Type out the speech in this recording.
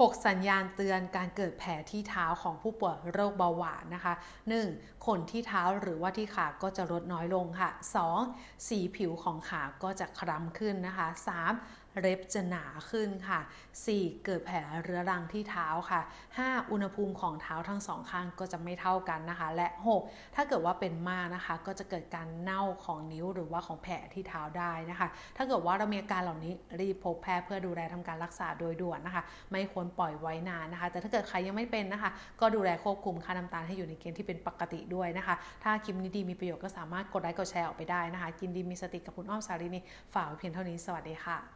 6 สัญญาณเตือนการเกิดแผลที่เท้าของผู้ป่วยโรคเบาหวานนะคะ 1. ขนที่เท้าหรือว่าที่ขาก็จะลดน้อยลงค่ะ 2. สีผิวของขาก็จะคล้ำขึ้นนะคะ 3. เล็บจะหนาขึ้นค่ะ 4. เกิดแผลเรื้อรังที่เท้าค่ะ 5. อุณหภูมิของเท้าทั้งสองข้างก็จะไม่เท่ากันนะคะ และ 6. ถ้าเกิดว่าเป็นมากนะคะก็จะเกิดการเน่าของนิ้วหรือว่าของแผลที่เท้าได้นะคะ ถ้าเกิดว่าเรามีอาการเหล่านี้รีบพบแพทย์เพื่อดูแลทำการรักษาโดยด่วนนะคะไม่ควรปล่อยไว้นานนะคะแต่ถ้าเกิดใครยังไม่เป็นนะคะก็ดูแลควบคุมค่าน้ำตาลให้อยู่ในเกณฑ์ที่เป็นปกติด้วยนะคะถ้าคลิปนี้ดีมีประโยชน์ก็สามารถกดไลค์กดแชร์ออกไปได้นะคะกินดีมีสติกับคุณอ้อมสารินีฝากเพียงเท่านี้สวัสดีค่ะ